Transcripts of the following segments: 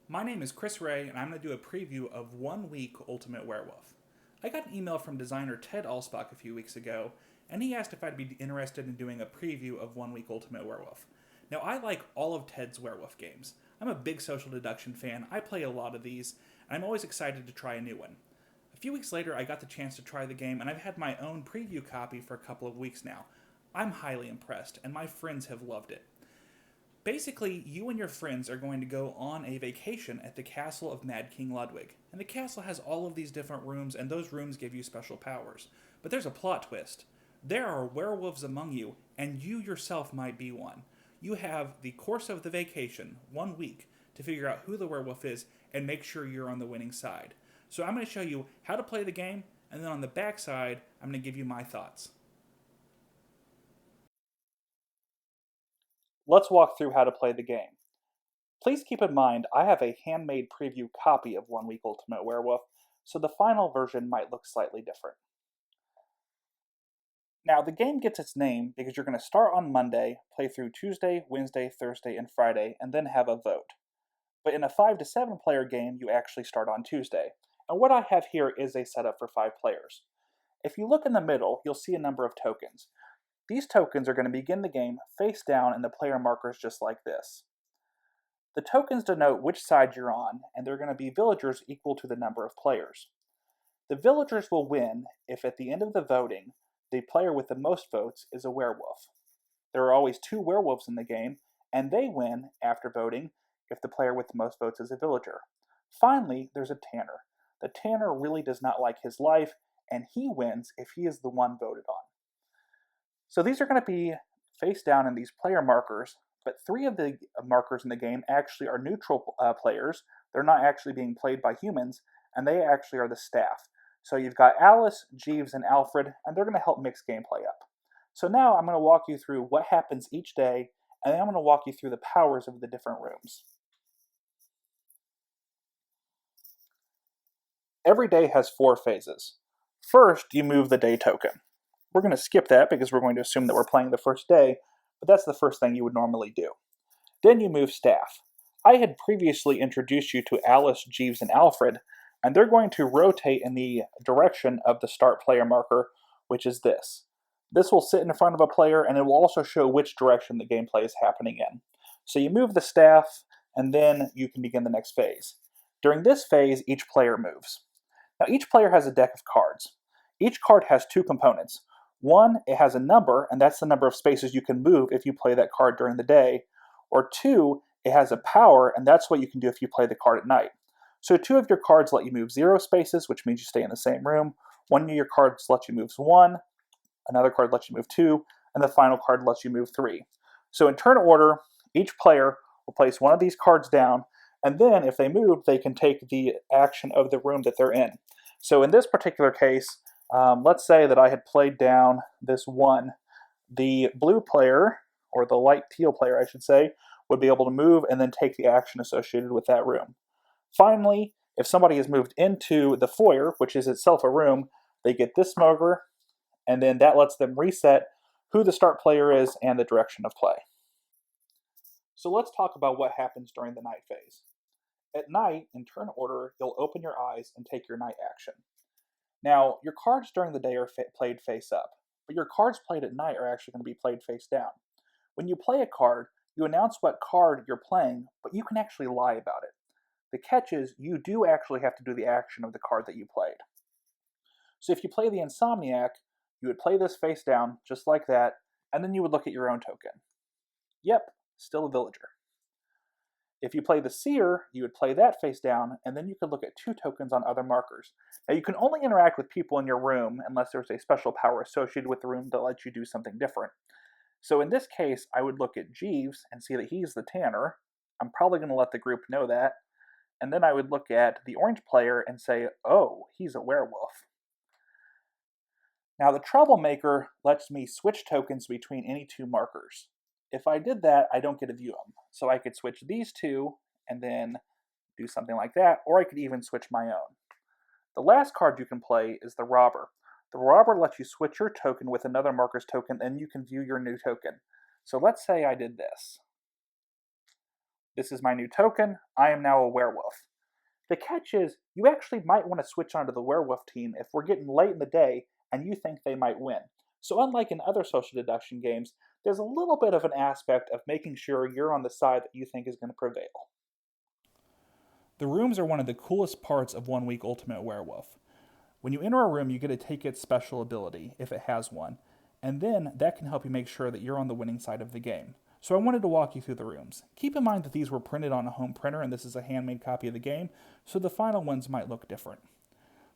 My name is Chris Wray, and I'm going to do a preview of One Week Ultimate Werewolf. I got an email from designer Ted Alspach a few weeks ago, and he asked if I'd be interested in doing a preview of One Week Ultimate Werewolf. Now, I like all of Ted's werewolf games. I'm a big social deduction fan, I play a lot of these, and I'm always excited to try a new one. A few weeks later, I got the chance to try the game, and I've had my own preview copy for a couple of weeks now. I'm highly impressed, and my friends have loved it. Basically, you and your friends are going to go on a vacation at the castle of Mad King Ludwig. And the castle has all of these different rooms, and those rooms give you special powers. But there's a plot twist. There are werewolves among you, and you yourself might be one. You have the course of the vacation, 1 week, to figure out who the werewolf is and make sure you're on the winning side. So I'm going to show you how to play the game, and then on the back side, I'm going to give you my thoughts. Let's walk through how to play the game. Please keep in mind I have a handmade preview copy of One Week Ultimate Werewolf, so the final version might look slightly different. Now, the game gets its name because you're going to start on Monday, play through Tuesday, Wednesday, Thursday, and Friday, and then have a vote. But in a 5 to 7 player game, you actually start on Tuesday. And what I have here is a setup for 5 players. If you look in the middle, you'll see a number of tokens. These tokens are going to begin the game face down in the player markers just like this. The tokens denote which side you're on, and they're going to be villagers equal to the number of players. The villagers will win if at the end of the voting, the player with the most votes is a werewolf. There are always 2 werewolves in the game, and they win after voting if the player with the most votes is a villager. Finally, there's a tanner. The tanner really does not like his life, and he wins if he is the one voted on. So these are going to be face down in these player markers, but 3 of the markers in the game actually are neutral players. They're not actually being played by humans, and they actually are the staff. So you've got Alice, Jeeves, and Alfred, and they're going to help mix gameplay up. So now I'm going to walk you through what happens each day, and then I'm going to walk you through the powers of the different rooms. Every day has 4 phases. First, you move the day token. We're going to skip that because we're going to assume that we're playing the first day, but that's the first thing you would normally do. Then you move staff. I had previously introduced you to Alice, Jeeves, and Alfred, and they're going to rotate in the direction of the start player marker, which is this. This will sit in front of a player, and it will also show which direction the gameplay is happening in. So you move the staff, and then you can begin the next phase. During this phase, each player moves. Now, each player has a deck of cards. Each card has 2 components. One, it has a number, and that's the number of spaces you can move if you play that card during the day. Or 2, it has a power, and that's what you can do if you play the card at night. So 2 of your cards let you move 0 spaces, which means you stay in the same room. One of your cards lets you move 1, another card lets you move 2, and the final card lets you move 3. So in turn order, each player will place one of these cards down, and then if they move, they can take the action of the room that they're in. So in this particular case, let's say that I had played down this 1. The blue player, or the light teal player I should say, would be able to move and then take the action associated with that room. Finally, if somebody has moved into the foyer, which is itself a room, they get this marker, and then that lets them reset who the start player is and the direction of play. So let's talk about what happens during the night phase. At night, in turn order, you'll open your eyes and take your night action. Now, your cards during the day are played face up, but your cards played at night are actually going to be played face down. When you play a card, you announce what card you're playing, but you can actually lie about it. The catch is you do actually have to do the action of the card that you played. So if you play the Insomniac, you would play this face down, just like that, and then you would look at your own token. Yep, still a villager. If you play the Seer, you would play that face down, and then you could look at 2 tokens on other markers. Now, you can only interact with people in your room unless there's a special power associated with the room that lets you do something different. So in this case, I would look at Jeeves and see that he's the tanner. I'm probably going to let the group know that. And then I would look at the orange player and say, oh, he's a werewolf. Now, the troublemaker lets me switch tokens between any 2 markers. If I did that, I don't get to view them. So I could switch these 2 and then do something like that, or I could even switch my own. The last card you can play is the robber. The robber lets you switch your token with another marker's token, and you can view your new token. So let's say I did this. This is my new token. I am now a werewolf. The catch is, you actually might want to switch onto the werewolf team if we're getting late in the day and you think they might win. So unlike in other social deduction games, there's a little bit of an aspect of making sure you're on the side that you think is going to prevail. The rooms are one of the coolest parts of One Week Ultimate Werewolf. When you enter a room, you get to take its special ability, if it has one, and then that can help you make sure that you're on the winning side of the game. So I wanted to walk you through the rooms. Keep in mind that these were printed on a home printer and this is a handmade copy of the game, so the final ones might look different.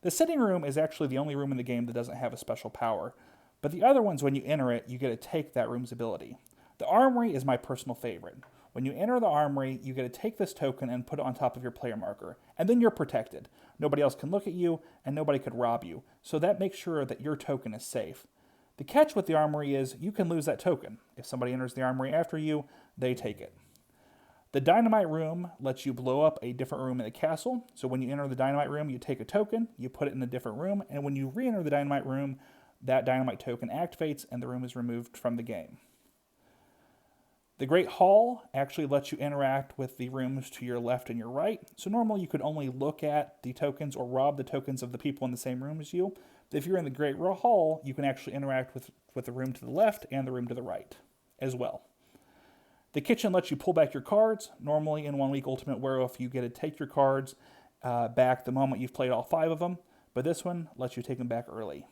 The sitting room is actually the only room in the game that doesn't have a special power, but the other ones, when you enter it, you get to take that room's ability. The armory is my personal favorite. When you enter the armory, you get to take this token and put it on top of your player marker, and then you're protected. Nobody else can look at you, and nobody could rob you, so that makes sure that your token is safe. The catch with the armory is you can lose that token. If somebody enters the armory after you, they take it. The dynamite room lets you blow up a different room in the castle, so when you enter the dynamite room, you take a token, you put it in a different room, and when you re-enter the dynamite room, that dynamite token activates and the room is removed from the game. The Great Hall actually lets you interact with the rooms to your left and your right. So normally you could only look at the tokens or rob the tokens of the people in the same room as you. But if you're in the Great Hall, you can actually interact with the room to the left and the room to the right as well. The kitchen lets you pull back your cards. Normally in One Week Ultimate Werewolf, you get to take your cards back the moment you've played all 5 of them, but this one lets you take them back early.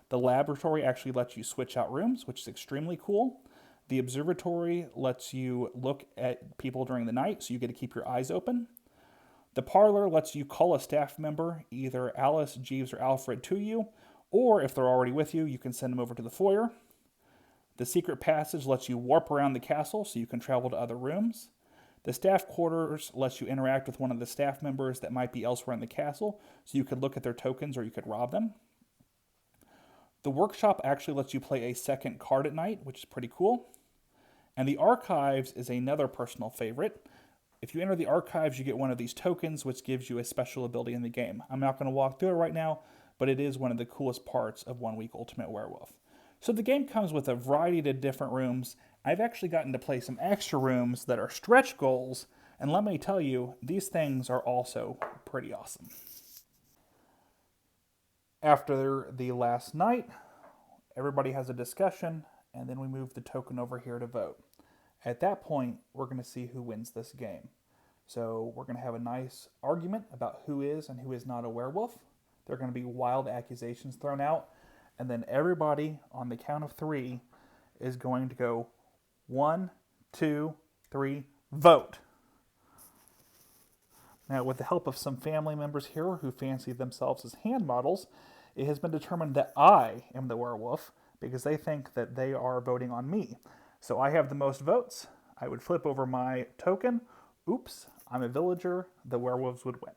The laboratory actually lets you switch out rooms, which is extremely cool. The observatory lets you look at people during the night, so you get to keep your eyes open. The parlor lets you call a staff member, either Alice, Jeeves, or Alfred, to you, or if they're already with you, you can send them over to the foyer. The secret passage lets you warp around the castle, so you can travel to other rooms. The staff quarters lets you interact with one of the staff members that might be elsewhere in the castle, so you could look at their tokens or you could rob them. The workshop actually lets you play a second card at night, which is pretty cool. And the archives is another personal favorite. If you enter the archives, you get one of these tokens, which gives you a special ability in the game. I'm not going to walk through it right now, but it is one of the coolest parts of One Week Ultimate Werewolf. So the game comes with a variety of different rooms. I've actually gotten to play some extra rooms that are stretch goals, and let me tell you, these things are also pretty awesome. After the last night, everybody has a discussion, and then we move the token over here to vote. At that point, we're going to see who wins this game. So we're going to have a nice argument about who is and who is not a werewolf. There are going to be wild accusations thrown out, and then everybody on the count of 3 is going to go 1, 2, 3, vote. Now, with the help of some family members here who fancy themselves as hand models, it has been determined that I am the werewolf because they think that they are voting on me. So I have the most votes. I would flip over my token. Oops, I'm a villager. The werewolves would win.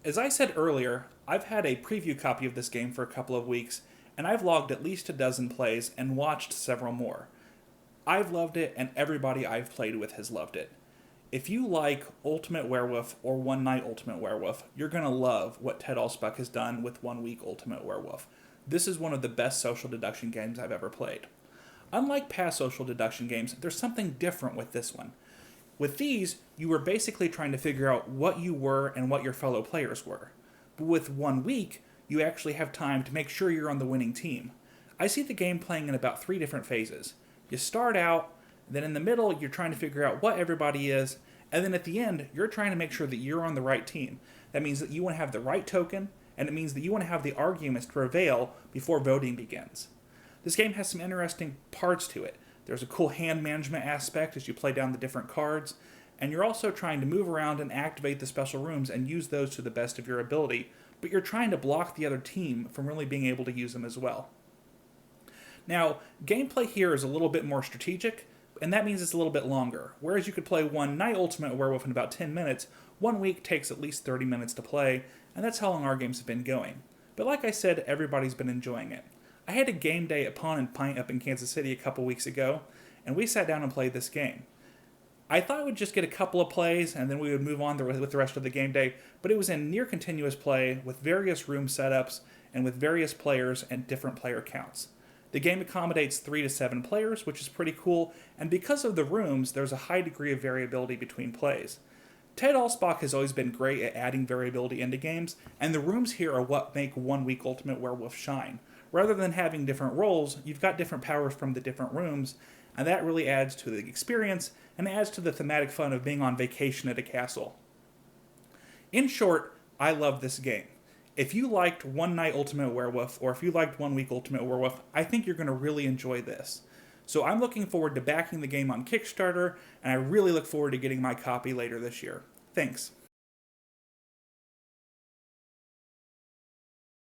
As I said earlier, I've had a preview copy of this game for a couple of weeks, and I've logged at least a dozen plays and watched several more. I've loved it, and everybody I've played with has loved it. If you like Ultimate Werewolf or One Night Ultimate Werewolf, you're going to love what Ted Alspach has done with One Week Ultimate Werewolf. This is one of the best social deduction games I've ever played. Unlike past social deduction games, there's something different with this one. With these, you were basically trying to figure out what you were and what your fellow players were. But with 1 week, you actually have time to make sure you're on the winning team. I see the game playing in about 3 different phases. You start out, then in the middle, you're trying to figure out what everybody is, and then at the end, you're trying to make sure that you're on the right team. That means that you want to have the right token, and it means that you want to have the arguments prevail before voting begins. This game has some interesting parts to it. There's a cool hand management aspect as you play down the different cards, and you're also trying to move around and activate the special rooms and use those to the best of your ability, but you're trying to block the other team from really being able to use them as well. Now, gameplay here is a little bit more strategic, and that means it's a little bit longer. Whereas you could play One Night Ultimate Werewolf in about 10 minutes, 1 week takes at least 30 minutes to play, and that's how long our games have been going. But like I said, everybody's been enjoying it. I had a game day at Pawn and Pint up in Kansas City a couple weeks ago, and we sat down and played this game. I thought we'd just get a couple of plays, and then we would move on with the rest of the game day, but it was in near continuous play with various room setups and with various players and different player counts. The game accommodates 3 to 7 players, which is pretty cool, and because of the rooms, there's a high degree of variability between plays. Ted Alspach has always been great at adding variability into games, and the rooms here are what make One Week Ultimate Werewolf shine. Rather than having different roles, you've got different powers from the different rooms, and that really adds to the experience and adds to the thematic fun of being on vacation at a castle. In short, I love this game. If you liked One Night Ultimate Werewolf, or if you liked One Week Ultimate Werewolf, I think you're going to really enjoy this. So I'm looking forward to backing the game on Kickstarter, and I really look forward to getting my copy later this year. Thanks.